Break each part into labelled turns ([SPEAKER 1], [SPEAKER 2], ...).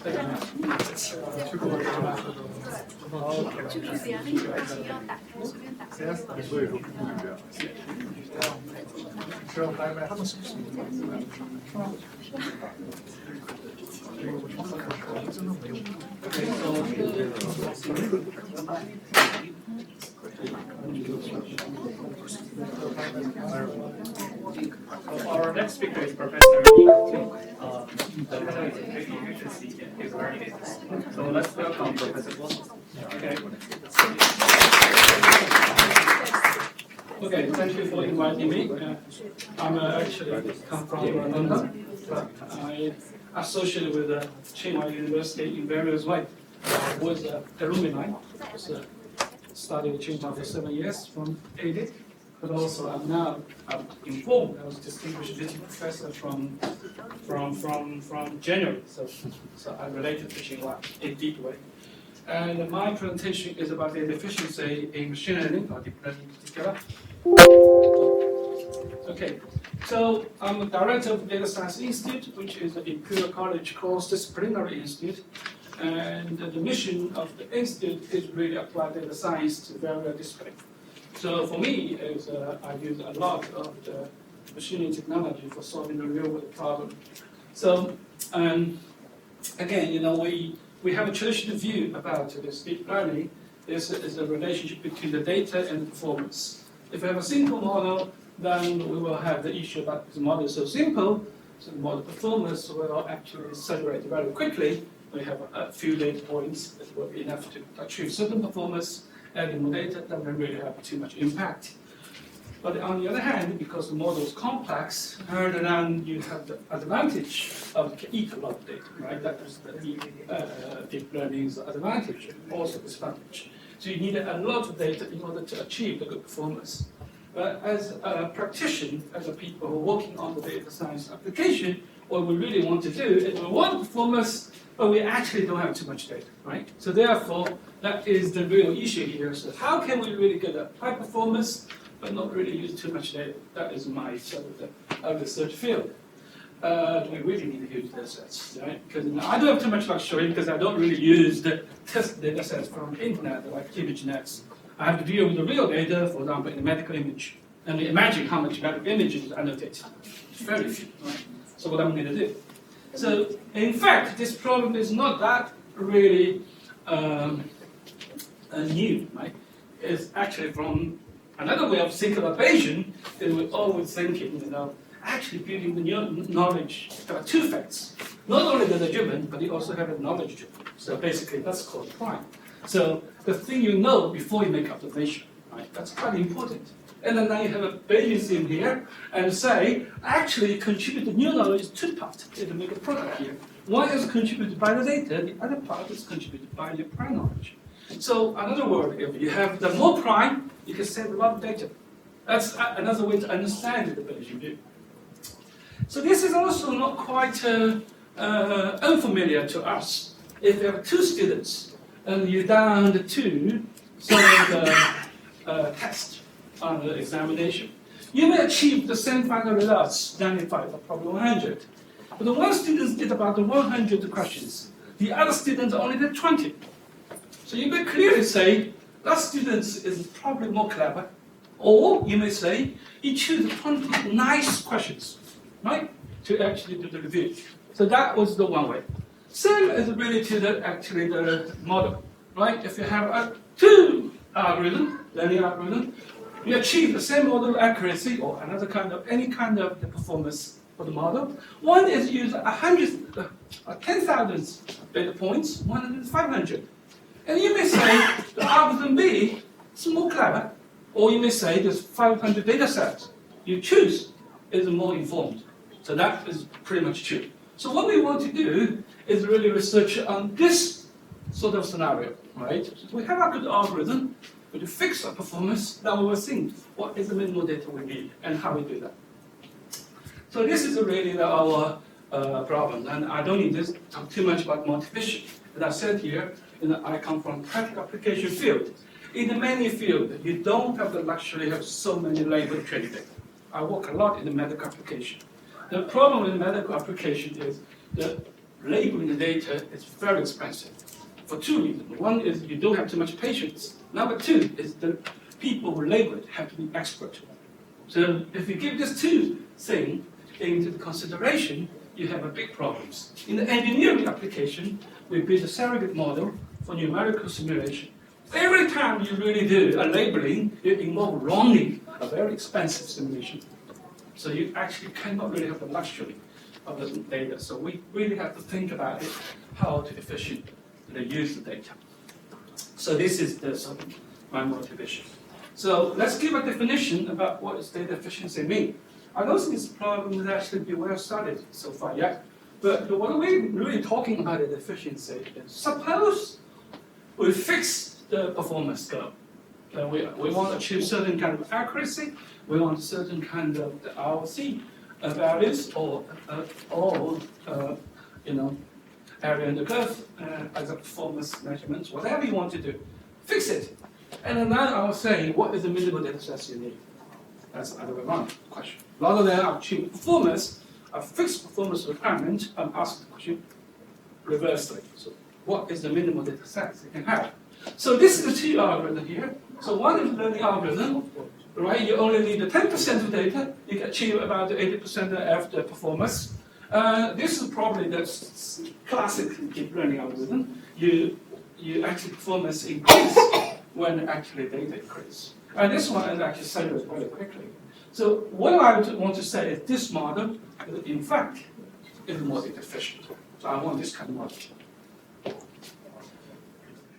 [SPEAKER 1] 这个
[SPEAKER 2] 就是连那个信要打开，随便打开。
[SPEAKER 3] 所以说不一样。是要拍卖他们是不是？真的没有。
[SPEAKER 1] Our next speaker is Professor Yike Guo. The title is Eficiency is learning it. So let's welcome Professor Guo. Okay, thank you for inviting me. I'm actually come from London, but I associated with Tsinghua University in various ways. I was alumni, studied at Tsinghua for 7 years from 80. But also I'm now informed. I was distinguished visiting professor from January, so I related to Tsinghua in a deep way. And my presentation is about the efficiency in machine learning, or deep learning in particular. Okay, so I'm the director of the Data Science Institute, which is the Imperial College cross-disciplinary institute. And the mission of the institute is really apply data science to various disciplines. So for me, I use a lot of the machine learning technology for solving the real-world problem. So again, we have a traditional view about this deep learning. This is a relationship between the data and the performance. If we have a simple model, then we will have the issue about the model is so simple, so the model performance will actually saturate very quickly. We have a few data points that will be enough to achieve certain performance. Adding more data doesn't really have too much impact. But on the other hand, because the model is complex, then you have the advantage of eat a lot of data, right? That is the deep learning's advantage, also disadvantage. So you need a lot of data in order to achieve the good performance. But as a practitioner, as a people who are working on the data science application, what we really want to do is we want performance, but we actually don't have too much data, right? So therefore, that is the real issue here. So how can we really get a high performance, but not really use too much data? That is my sort of research field. Do we really need huge data sets, right? Because I don't have too much luxury because I don't really use the test data sets from the internet, like ImageNet. I have to deal with the real data, for example, in a medical image. And imagine how much medical images I annotate. Very few, right? So what I'm going to do. So in fact, this problem is not that really new, right? It's actually from another way of thinking about Bayesian is we're always thinking, actually building the new knowledge. There are two facts. Not only data driven, but you also have a knowledge driven. So basically, that's called prime. So the thing you know before you make observation, right? That's quite important. And then now you have a Bayesian here and say, actually contribute the new knowledge is two parts to make a product here. One is contributed by the data, the other part is contributed by your prime knowledge. So another word, if you have the more prime, you can save a lot of data. That's another way to understand the Bayesian view. So this is also not quite unfamiliar to us. If you have two students and you're down to two, so the test on the examination, you may achieve the same final results, 95 or probably 100. But the one student did about 100 questions. The other student only did 20. So you may clearly say that student is probably more clever. Or you may say he chose 20 nice questions, right, to actually do the review. So that was the one way. Same is really to the model, right? If you have two algorithm, linear algorithm, you achieve the same model accuracy or any kind of the performance for the model. One is use 10,000 data points, one is 500. And you may say the algorithm B is more clever, or you may say there's 500 data sets. You choose is more informed. So that is pretty much true. So what we want to do is really research on this sort of scenario, right? So we have a good algorithm. But to fix our performance, now we will think what is the minimal data we need and how we do that. So this is really our problem, and I don't need to talk too much about motivation. As I said here, I come from practical application field. In the many field, you don't have the luxury of so many labeled training data. I work a lot in the medical application. The problem with medical application is that labeling the data is very expensive for two reasons. One is you don't have too much patience. Number two is the people who label it have to be expert. So if you give these two things into the consideration, you have a big problems. In the engineering application, we build a surrogate model for numerical simulation. Every time you really do a labeling, you involve running a very expensive simulation. So you actually cannot really have the luxury of the data. So we really have to think about it, how to efficiently use the data. So this is my motivation. So let's give a definition about what does data efficiency mean. I don't think this problem has actually been well studied so far yet. But what we're really talking about is efficiency. Suppose we fix the performance goal. We want to achieve certain kind of accuracy. We want a certain kind of the ROC values or area under curve as a performance measurement, whatever you want to do. Fix it. And then I will say, what is the minimal data sets you need? That's another one question. Rather than achieve performance, a fixed performance requirement, I'm asking the question reversely. So what is the minimal data sets you can have? So this is the two algorithm here. So one is learning algorithm, right? You only need the 10% of data, you can achieve about the 80% of the performance. This is probably the classic deep learning algorithm. You actually performance increase when actually data increase. And this one is actually settled very quickly. So what I want to say is this model, in fact, is more data efficient. So I want this kind of model.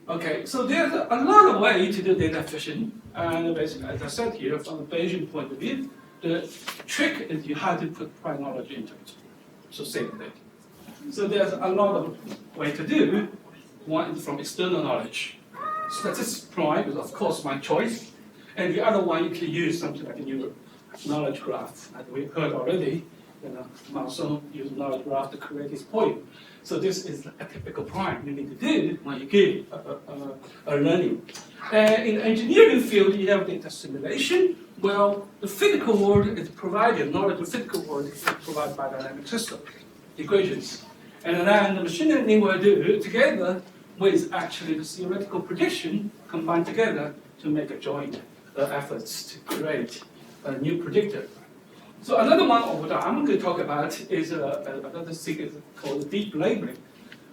[SPEAKER 1] Okay, so there's a lot of ways to do data efficient. And basically, as I said here, from the Bayesian point of view, the trick is you have to put prior knowledge into it. So save the data. So there's a lot of ways to do. One is from external knowledge. Statistics prime is of course my choice. And the other one you can use something like a neural knowledge graph. As we heard already, Malson used knowledge graph to create his poem. So this is a typical prime you need to do when you give a learning. In the engineering field, you have data simulation. Well, the physical world is provided, knowledge of the physical world is provided by dynamic system equations. And then the machine learning will do it together with actually the theoretical prediction combined together to make a joint efforts to create a new predictor. So another one what I'm going to talk about is another thing is called deep labeling,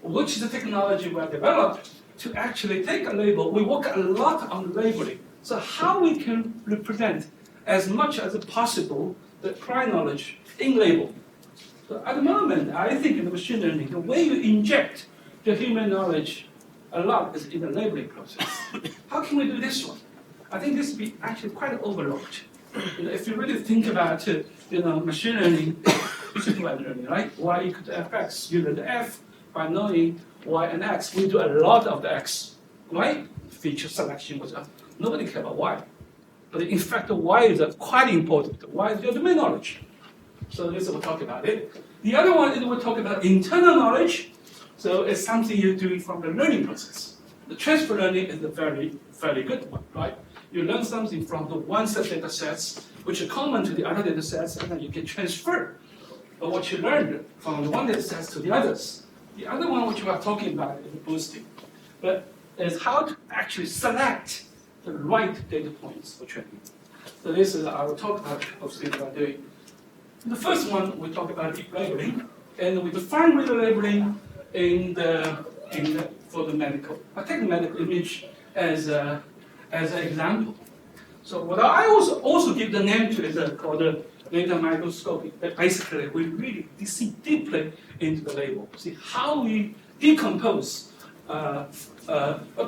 [SPEAKER 1] which is a technology we have developed to actually take a label. We work a lot on labeling. So how we can represent as much as possible the prior knowledge in label. So at the moment, I think in the machine learning, the way you inject the human knowledge a lot is in the labeling process. How can we do this one? I think this would be actually quite overlooked. If you really think about machine learning, supervised learning, right? Y equal to fx, you learn the f by knowing y and x. We do a lot of the x, right? Feature selection was nobody cares about y. But in fact, the y is quite important. The y is your domain knowledge. So this we'll talk about it. The other one is we'll talk about internal knowledge. So it's something you're doing from the learning process. The transfer learning is a very, very good one, right? You learn something from the one set of data sets, which are common to the other data sets, and then you can transfer what you learned from the one data sets to the others. The other one which we are talking about is boosting. But is how to actually select the right data points for training. So this is I will talk about of things we are doing. The first one we talk about deep labeling, and we define real labeling for the medical. I take the medical image as an example. So what I also give the name to is called the data microscopy. That basically we really see deeply into the label, see how we decompose a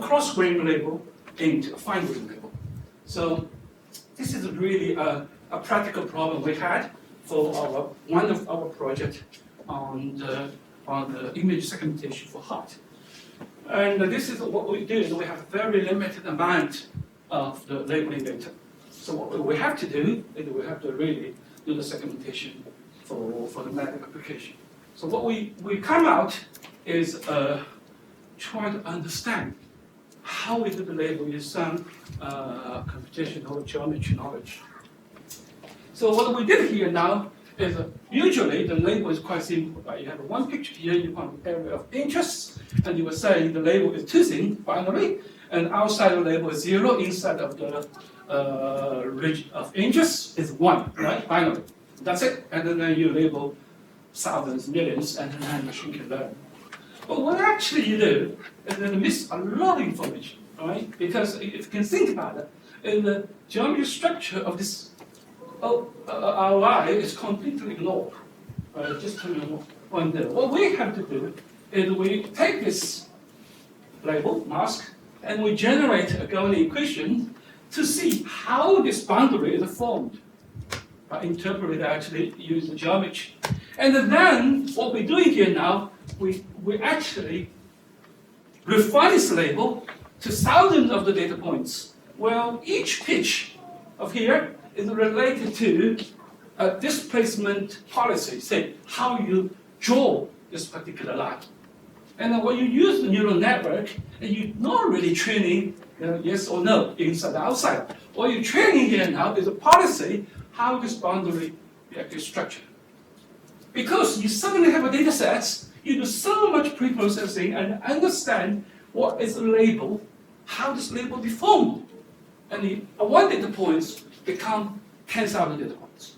[SPEAKER 1] cross-grain label into a fine-grain label. So this is really a practical problem we had for one of our projects on the image segmentation for heart. And this is what we do. We have a very limited amount of the labeling data. So what we have to do is we have to really do the segmentation for the medical application. So what we come out is try to understand how we do the label with some computational geometry knowledge. So what we did here now is usually the label is quite simple, right? You have one picture here, you want area of interest, and you will say the label is two things, binary, and outside the label is 0, inside of the region of interest is 1, right? Binary. That's it. And then you label thousands, millions, and then the machine can learn. But what actually you do is then miss a lot of information, right? Because if you can think about it, in the geometry structure of this ROI is completely ignored. Just to point there. What we have to do is we take this label, mask, and we generate a Gaussian equation to see how this boundary is formed. Interpret it, actually use the geometry. And then what we're doing here now, we actually refine this label to thousands of the data points. Well, each pitch of here is related to a displacement policy, say how you draw this particular line. And then when you use the neural network, and you're not really training yes or no, inside, outside. What you're training here now is a policy, how this boundary is structured. Because you suddenly have a data set, you do so much pre-processing and understand what is the label, how this label be formed. And the one data points become 10,000 data points.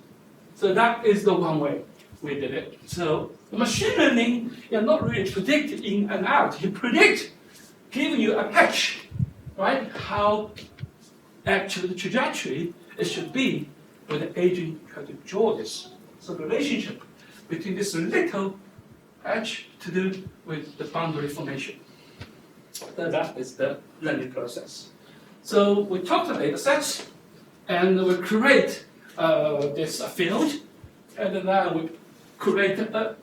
[SPEAKER 1] So that is the one way we did it. So the machine learning, you're not really predicting in and out. You predict, giving you a patch, right? How actually the trajectory it should be when the agent has to draw this. So the relationship between this little patch to do with the boundary formation. So that is the learning process. So we talk to data sets, and we create this field, and then we create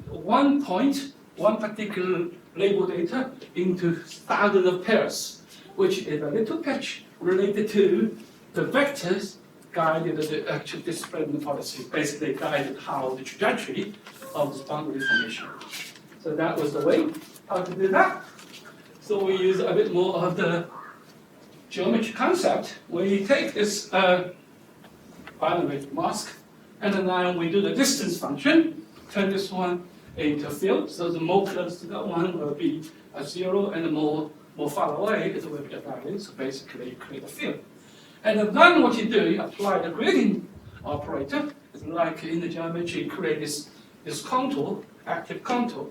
[SPEAKER 1] one point, one particular label data into thousands of pairs, which is a little patch related to the vectors guided the actual displacement policy, basically guided how the trajectory of this boundary formation. So that was the way how to do that. So we use a bit more of the geometry concept, where you take this binary mask, and then we do the distance function, turn this one into a field. So the more close to that one will be a 0, and the more far away it will be a value. So basically you create a field. And then what you do, you apply the gradient operator. It's like in the geometry, you create this contour, active contour,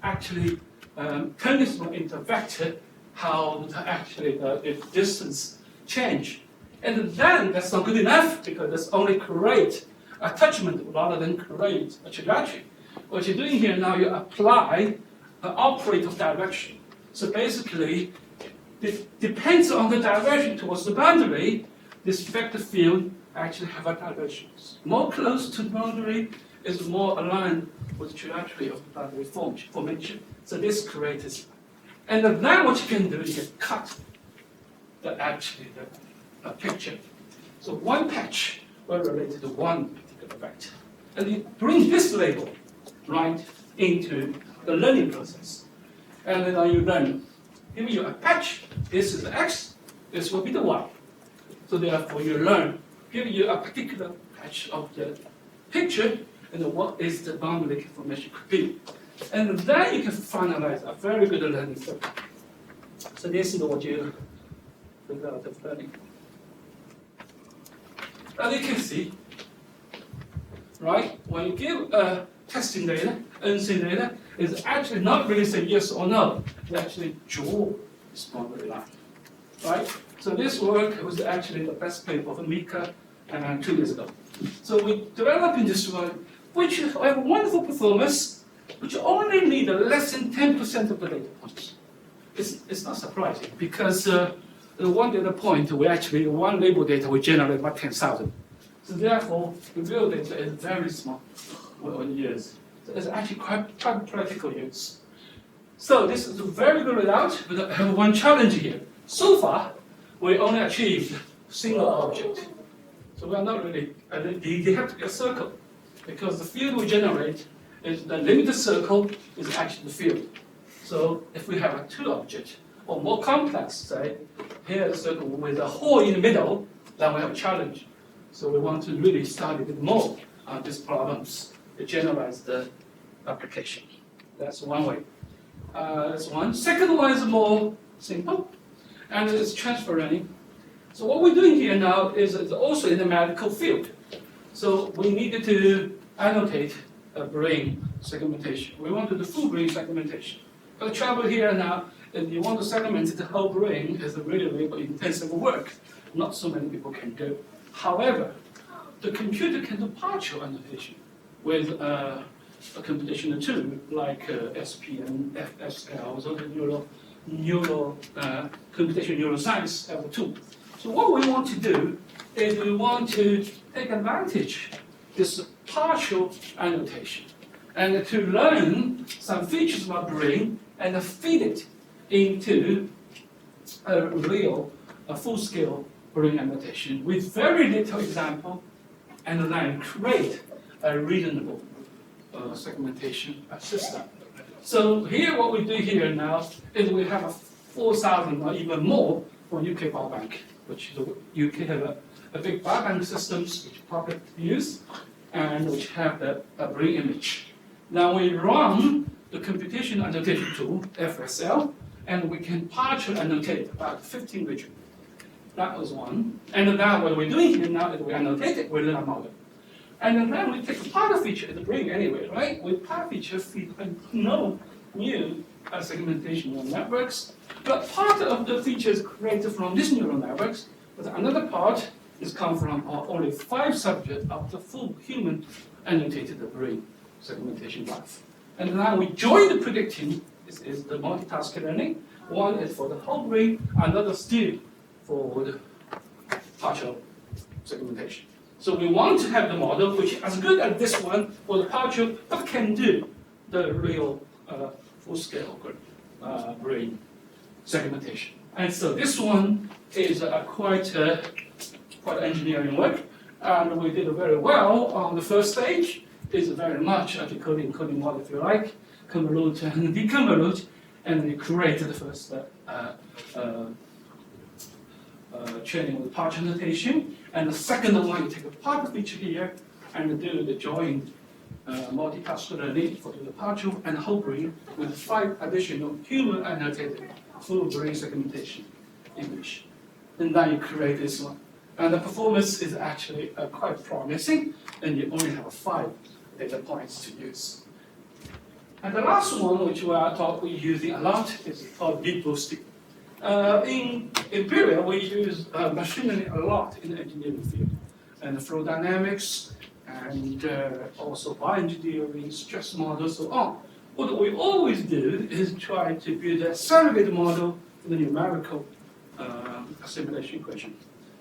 [SPEAKER 1] actually turn this one into a vector, how the distance change. And then that's not good enough, because that's only create attachment rather than create a trajectory. What you're doing here now, you apply an operator direction. So basically, it depends on the direction towards the boundary, this vector field actually have a direction. More close to the boundary is more aligned with the trajectory of the boundary formation. So this creates, and then what you can do, you can cut the picture. So one patch will relate to one particular vector. And you bring this label right into the learning process. And then you learn. Give you a patch, this is the x, this will be the y. So therefore you learn, give you a particular patch of the picture, and what is the boundary information could be. And then you can finalize a very good learning circle. So this is what you result of learning. As you can see, right, when you give testing data, unseen data, is actually not really say yes or no. It actually draw this boundary line, right? So this work was actually the best paper of Mika 2 years ago. So we developed in this one, which have a wonderful performance, which only need less than 10% of the data points. It's not surprising, because the one data point, we actually, one label data, we generate about 10,000. So therefore, the real data is very small on years. So it's actually quite practical use. So this is a very good result, but I have one challenge here. So far, we only achieved single object. So we are not really, they have to be a circle, because the field we generate is the limited circle is actually the field. So if we have a two object, or more complex, say, here a circle with a hole in the middle, then we have a challenge. So we want to really study a bit more on these problems a generalized application. That's one way. That's one. Second one is more simple, and it's transfer learning. So what we're doing here now is also in the medical field. So we needed to annotate a brain segmentation. We want to do full brain segmentation. But the trouble here now, if you want to segment the whole brain, is really, really intensive work. Not so many people can do. However, the computer can do partial annotation with a computational tool like SPM, FSL, so the computational neuroscience have a tool. So what we want to do is we want to take advantage of this partial annotation and to learn some features of our brain and feed it into a real, full-scale brain annotation with very little example, and then create a reasonable segmentation system. So here, what we do here now is we have 4,000 or even more for UK Biobank, which the UK have a big biobank systems which public use and which have the brain image. Now we run the computation annotation tool, FSL, and we can partially annotate about 15 regions. That was one. And now what we're doing here now is we annotate it, we learn a model. And then we take a part of feature in the brain anyway, right? With part feature feed no new segmentation neural networks, but part of the features created from these neural networks, but another part is come from only 5 subjects of the full human annotated brain segmentation graph. And now we join the predicting, this is the multitask learning. One is for the whole brain, another still for the partial segmentation. So we want to have the model which is as good as this one for the partial, but can do the real full-scale brain segmentation. And so this one is quite engineering work, and we did very well on the first stage. It's very much a decoding encoding model, if you like, convolute and deconvolute, and we create the first training with partial annotation. And the second one, you take a part feature here and do the join multitask learning for the partial and whole brain with 5 additional human annotated full brain segmentation image. And then you create this one. And the performance is actually quite promising, and you only have 5 data points to use. And the last one, which we're using a lot, is called deep boosting. In Imperial, we use machine learning a lot in the engineering field, and flow dynamics, and also bioengineering, stress models, so on. What we always do is try to build a surrogate model for the numerical assimilation equation.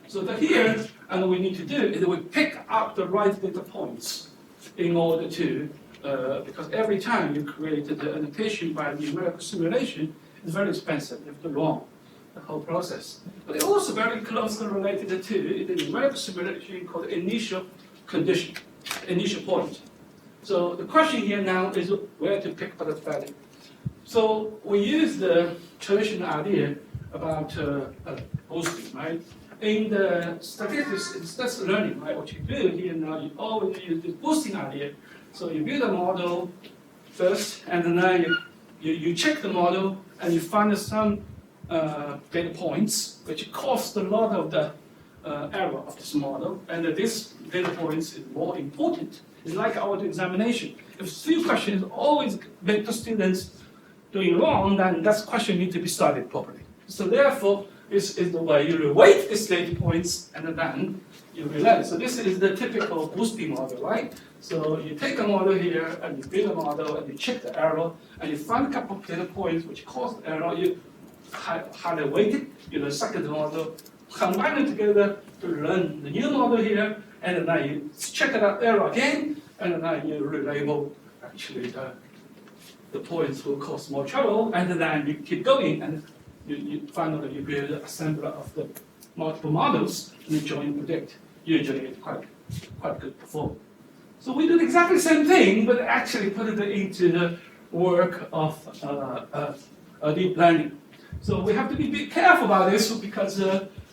[SPEAKER 1] So that here, and we need to do is we pick up the right data points in order to, because every time you create the annotation by numerical simulation, it's very expensive. You have to run the whole process. But it's also very closely related to the numerical simulation called initial condition, initial point. So the question here now is where to pick up the value. So we use the traditional idea about boosting, right? In the statistics, it's just learning, right? What you do here now, you always use the boosting idea. So you build a model first, and then you check the model, and you find some data points which cost a lot of the error of this model, and this data points is more important. It's like our examination. If few questions always make the students doing wrong, then that question needs to be studied properly. So therefore, this is the way you weight these data points, and then you relay. So this is the typical boosting model, right? So you take a model here, and you build a model, and you check the error, and you find a couple of data points which cause the error. You highly weight it, you learn second model, combine them together to learn the new model here, and then you check that error again, and then you relabel actually the points will cause more trouble, and then you keep going, and you finally you build an assembler of the multiple models, and you join and predict. Usually it's quite good performance. So we do exactly the same thing, but actually put it into the work of deep learning. So we have to be a bit careful about this, because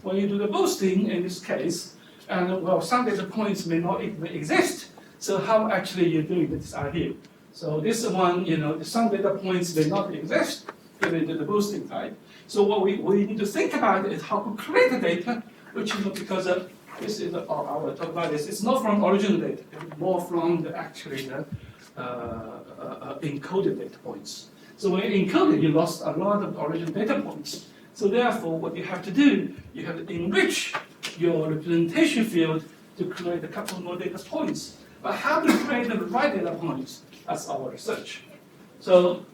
[SPEAKER 1] when you do the boosting in this case, and well, some data points may not even exist. So how actually you're doing this idea? So this one, some data points may not exist given the boosting type. So what we need to think about is how to create the data, which because this is I will talk about this. It's not from original data, it's more from the actually encoded data points. So when you encode it, you lost a lot of original data points. So therefore, what you have to do, you have to enrich your representation field to create a couple more data points. But how to create the right data points? That's our research. So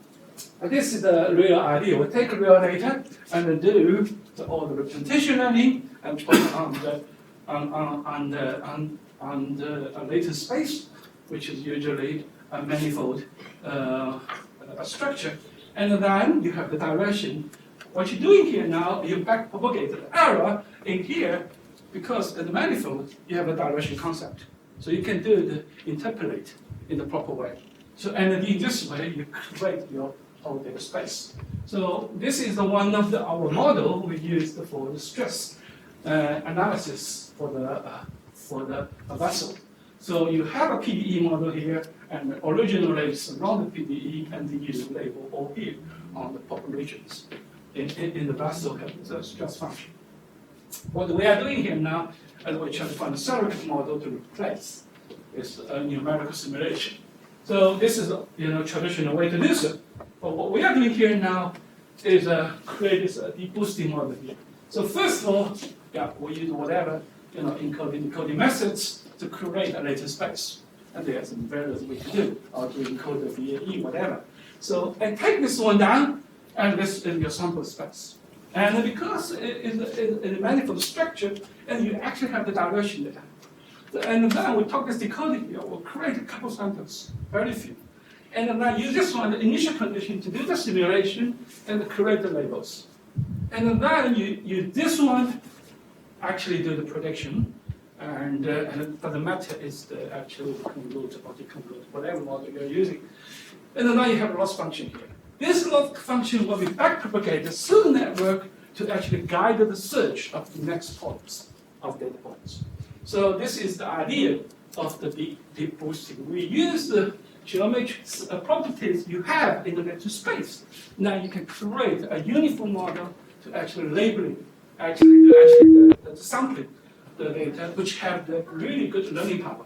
[SPEAKER 1] this is the real idea. We take real data and then do all the representation learning and put it on the latent space, which is usually a manifold structure. And then you have the direction. What you're doing here now, you backpropagate the error in here because in the manifold, you have a direction concept. So you can do the interpolate in the proper way. So, and in this way, you create your whole data space. So this is one of our model we used for the stress analysis for the vessel. So you have a PDE model here, and the original rates around the PDE, and then you label all here on the populations in the vessel have the stress function. What we are doing here now is we're trying to find a surrogate model to replace this numerical simulation. So this is a traditional way to do so. But what we are doing here now is create this deboosting model here. So first of all, we use whatever encoding methods to create a latent space. And there are some various ways to do, or to encode the VAE, whatever. So I take this one down, and this is your sample space. And because it's a manifold structure, and you actually have the direction there. And then we talk this decoding here, we'll create a couple samples, very few. And then use this one, the initial condition, to do the simulation and create the labels. And then you use this one, actually do the prediction. And but the matter is the actual convolute or deconvolute, whatever model you're using. And then you have a loss function here. This loss function will be backpropagated through the network to actually guide the search of the next points of data points. So this is the idea of the deep boosting. We use the geometric properties you have in the vector space. Now you can create a uniform model to actually labeling, the sampling the data, which have the really good learning power.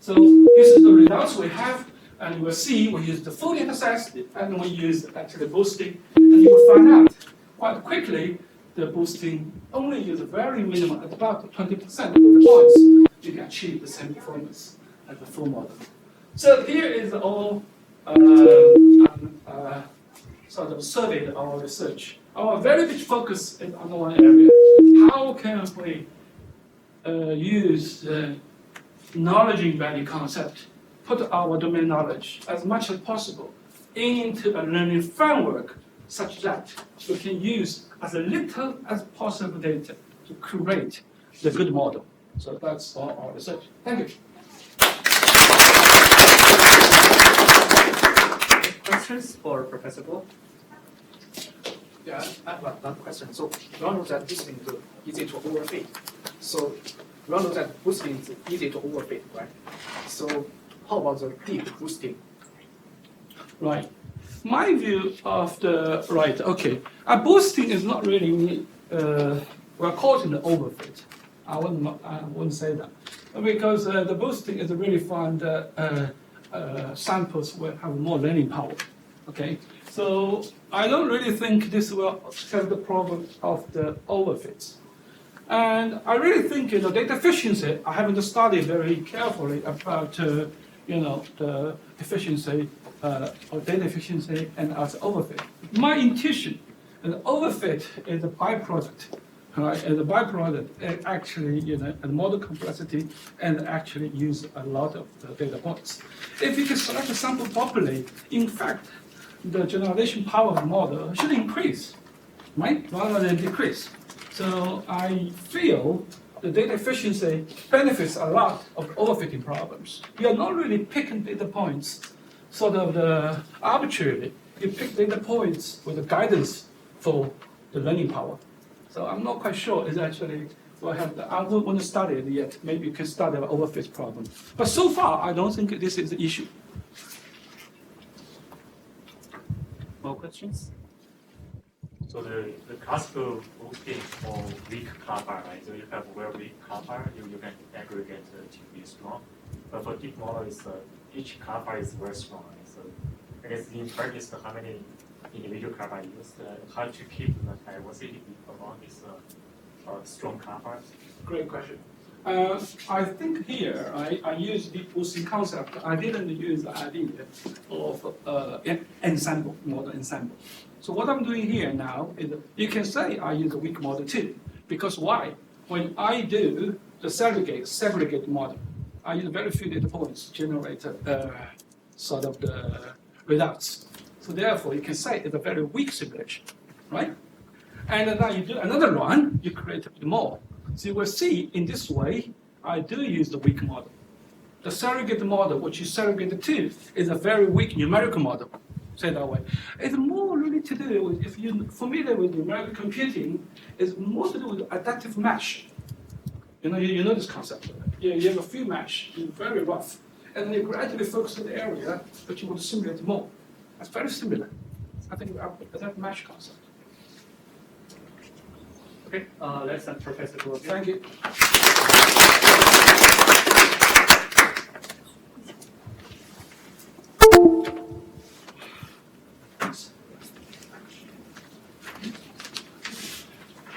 [SPEAKER 1] So this is the results we have, and you will see we use the full data set, and we use actually boosting, and you will find out quite quickly the boosting only use a very minimum, at about 20% of the points, you can achieve the same performance as the full model. So here is all sort of surveyed our research. Our very big focus is on one area. How can we use the knowledge value concept, put our domain knowledge as much as possible into a learning framework such that we can use as little as possible data to create the good model. So that's all our research. Thank you.
[SPEAKER 3] Questions for Professor Guo?
[SPEAKER 4] Yeah, I have one question. So we all know that boosting is easy to overfit. So we all know that boosting is easy to overfit, right? So how about the deep boosting?
[SPEAKER 1] Right. My view of the boosting is not really we're calling it overfit. I wouldn't say that because the boosting is really find samples will have more learning power. Okay, so I don't really think this will solve the problem of the overfits. And I really think data efficiency. I haven't studied very carefully about the efficiency or data efficiency and as overfit. My intuition, an overfit is a byproduct. Right? And the byproduct is actually a model complexity and actually use a lot of data points. If you can select a sample properly, in fact, the generalization power of the model should increase, right, rather than decrease. So I feel the data efficiency benefits a lot of overfitting problems. You are not really picking data points sort of arbitrarily. You pick data points with the guidance for the learning power. So I'm not quite sure it's actually I wouldn't study it yet. Maybe you can study the overfit problem. But so far, I don't think this is the issue.
[SPEAKER 3] More questions?
[SPEAKER 5] So the classical boosting for weak kappa, right? So you have very weak kappa, you can aggregate to be strong. But for deep model, each kappa is very strong. Right? So I guess in practice, how many individual kappa used? How to keep the diversity among these strong kappas?
[SPEAKER 1] Great question. I think here I use deep boosting concept. I didn't use the idea of ensemble, model ensemble. So what I'm doing here now is you can say I use a weak model too. Because why? When I do the segregate model, I use very few data points to generate sort of the results. So therefore, you can say it's a very weak simulation, right? And then you do another run, you create a bit more. So you will see in this way, I do use the weak model. The surrogate model, which you surrogate to, is a very weak numerical model. Say that way. It's more really to do with, if you're familiar with numerical computing, it's more to do with adaptive mesh. You know this concept. You have a few mesh, it's very rough, and then you gradually focus on the area, but you want to simulate more. That's very similar. I think adaptive mesh concept.
[SPEAKER 3] Okay, let's have Professor Guo.
[SPEAKER 1] Thank you.